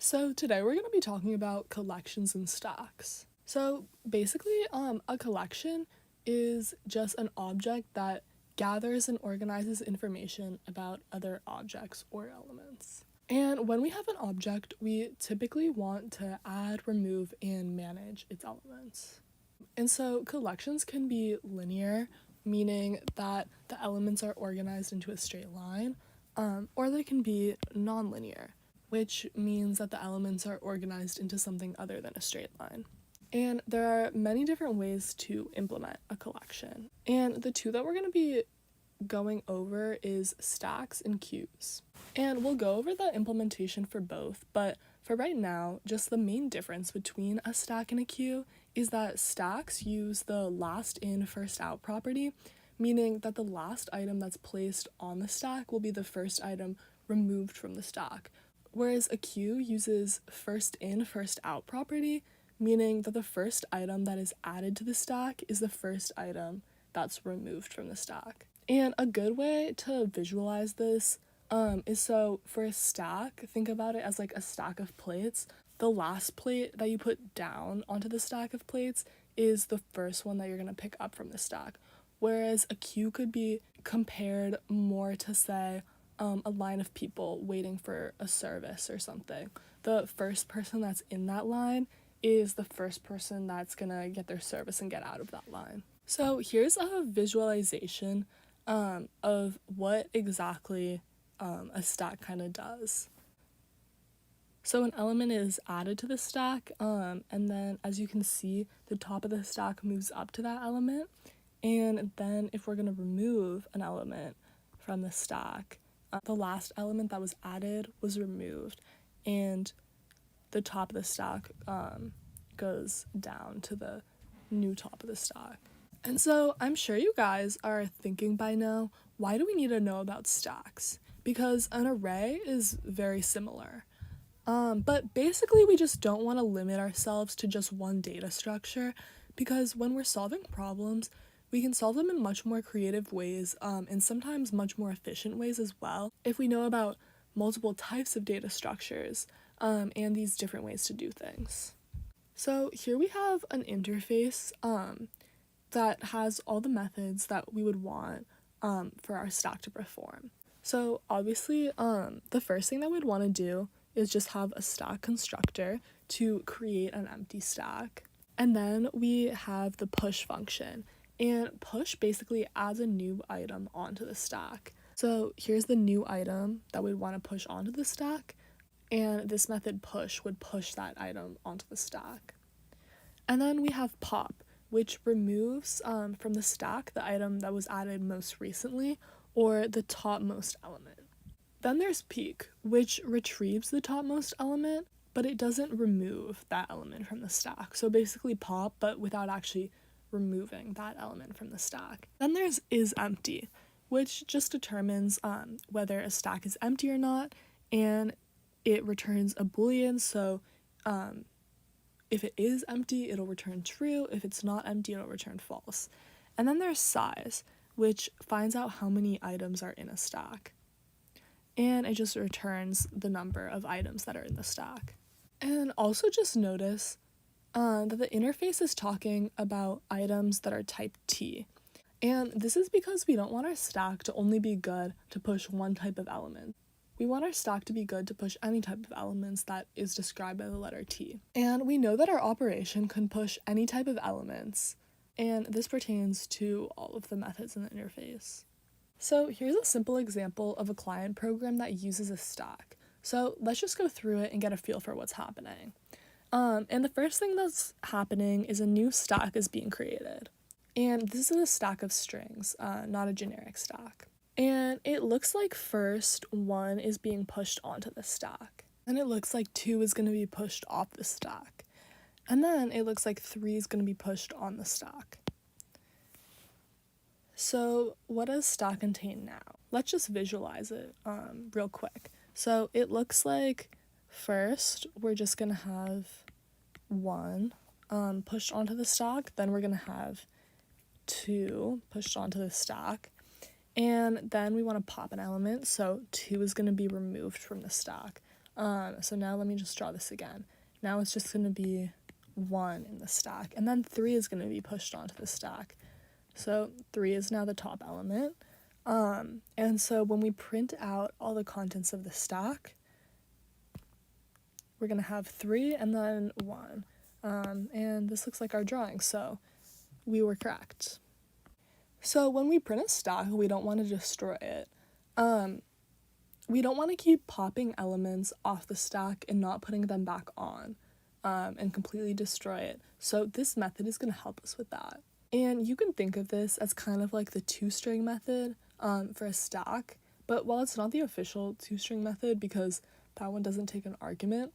So today we're going to be talking about collections and stacks. So basically, a collection is just an object that gathers and organizes information about other objects or elements. And when we have an object, we typically want to add, remove, and manage its elements. And so collections can be linear, meaning that the elements are organized into a straight line, or they can be nonlinear, which means that the elements are organized into something other than a straight line. And there are many different ways to implement a collection. And the two that we're going to be going over is stacks and queues. And we'll go over the implementation for both, but for right now, just the main difference between a stack and a queue is that stacks use the last in, first out property, meaning that the last item that's placed on the stack will be the first item removed from the stack, whereas a queue uses first in, first out property, meaning that the first item that is added to the stack is the first item that's removed from the stack. And a good way to visualize this is so for a stack, think about it as like a stack of plates. The last plate that you put down onto the stack of plates is the first one that you're going to pick up from the stack. Whereas a queue could be compared more to, say, a line of people waiting for a service or something. The first person that's in that line is the first person that's going to get their service and get out of that line. So here's a visualization of what exactly a stack kind of does. So an element is added to the stack, and then as you can see, the top of the stack moves up to that element. And then if we're going to remove an element from the stack, the last element that was added was removed, and the top of the stack goes down to the new top of the stack. And so I'm sure you guys are thinking by now, why do we need to know about stacks? Because an array is very similar. But basically we just don't want to limit ourselves to just one data structure, because when we're solving problems, we can solve them in much more creative ways, and sometimes much more efficient ways as well, if we know about multiple types of data structures, and these different ways to do things. So here we have an interface that has all the methods that we would want for our stack to perform. So obviously, the first thing that we'd want to do is just have a stack constructor to create an empty stack. And then we have the push function. And push basically adds a new item onto the stack. So here's the new item that we'd want to push onto the stack. And this method push would push that item onto the stack. And then we have pop, which removes from the stack the item that was added most recently, or the topmost element. Then there's peek, which retrieves the topmost element, but it doesn't remove that element from the stack. So basically pop, but without actually removing that element from the stack. Then there's isEmpty, which just determines whether a stack is empty or not, and it returns a boolean. So if it is empty, it'll return true. If it's not empty, it'll return false. And then there's size, which finds out how many items are in a stack. And it just returns the number of items that are in the stack. And also just notice that the interface is talking about items that are type T. And this is because we don't want our stack to only be good to push one type of element. We want our stack to be good to push any type of elements that is described by the letter T. And we know that our operation can push any type of elements, and this pertains to all of the methods in the interface. So here's a simple example of a client program that uses a stack. So let's just go through it and get a feel for what's happening. And the first thing that's happening is a new stack is being created. And this is a stack of strings, not a generic stack. And it looks like first 1 is being pushed onto the stack. And it looks like 2 is going to be pushed off the stack. And then it looks like 3 is going to be pushed on the stack. So what does stack contain now? Let's just visualize it real quick. So it looks like first we're just going to have 1 pushed onto the stack. Then we're going to have 2 pushed onto the stack. And then we want to pop an element, so 2 is going to be removed from the stack. So now let me just draw this again. Now it's just going to be 1 in the stack, and then 3 is going to be pushed onto the stack. So 3 is now the top element. And so when we print out all the contents of the stack, we're going to have 3 and then 1. And this looks like our drawing, so we were correct. So when we print a stack, we don't want to destroy it. We don't want to keep popping elements off the stack and not putting them back on, and completely destroy it. So this method is going to help us with that. And you can think of this as kind of like the two-string method for a stack, but while it's not the official two-string method because that one doesn't take an argument,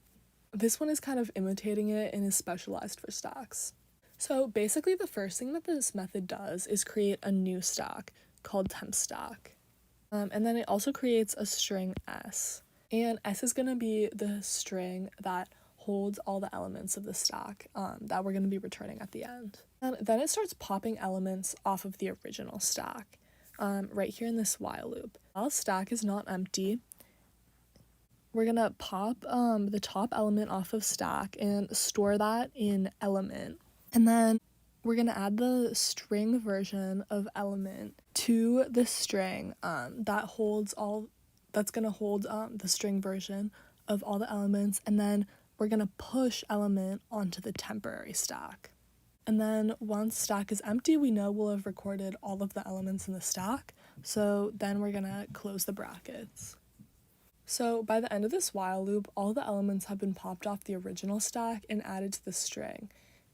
this one is kind of imitating it and is specialized for stacks. So basically the first thing that this method does is create a new stack called temp stack. And then it also creates a string s. And s is going to be the string that holds all the elements of the stack that we're going to be returning at the end. And then it starts popping elements off of the original stack right here in this while loop. While stack is not empty, we're going to pop the top element off of stack and store that in element. And then we're going to add the string version of element to the string that's going to hold the string version of all the elements, and then we're going to push element onto the temporary stack. And then once stack is empty, we know we'll have recorded all of the elements in the stack, so then we're going to close the brackets. So by the end of this while loop, all the elements have been popped off the original stack and added to the string.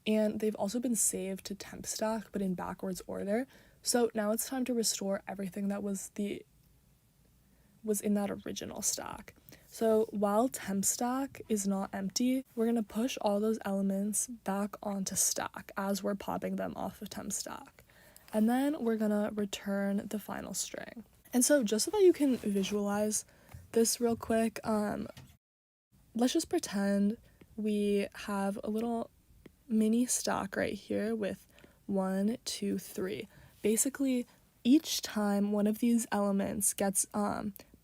And they've also been saved to temp stack, but in backwards order. So now it's time to restore everything that was in that original stack. So while temp stack is not empty, we're going to push all those elements back onto stack as we're popping them off of temp stack. And then we're going to return the final string. And so just so that you can visualize this real quick, let's just pretend we have a little mini stack right here with 1, 2, 3. Basically, each time one of these elements gets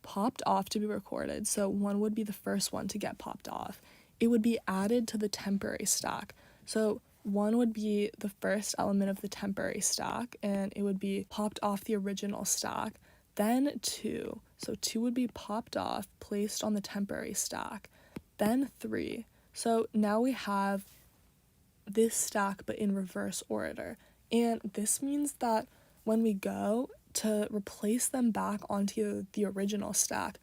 popped off to be recorded, so 1 would be the first one to get popped off, it would be added to the temporary stack. So 1 would be the first element of the temporary stack, and it would be popped off the original stack. Then 2, so 2 would be popped off, placed on the temporary stack. Then 3. So now we have this stack but in reverse order, and this means that when we go to replace them back onto the original stack,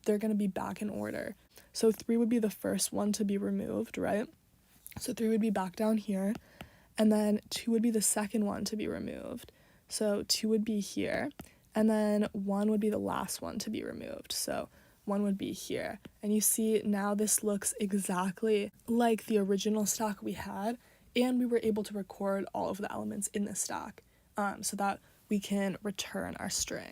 they're going to be back in order. So 3 would be the first one to be removed, right? So 3 would be back down here, and then 2 would be the second one to be removed. So 2 would be here, and then 1 would be the last one to be removed. So 1 would be here. And you see now this looks exactly like the original stack we had, and we were able to record all of the elements in the stack so that we can return our string.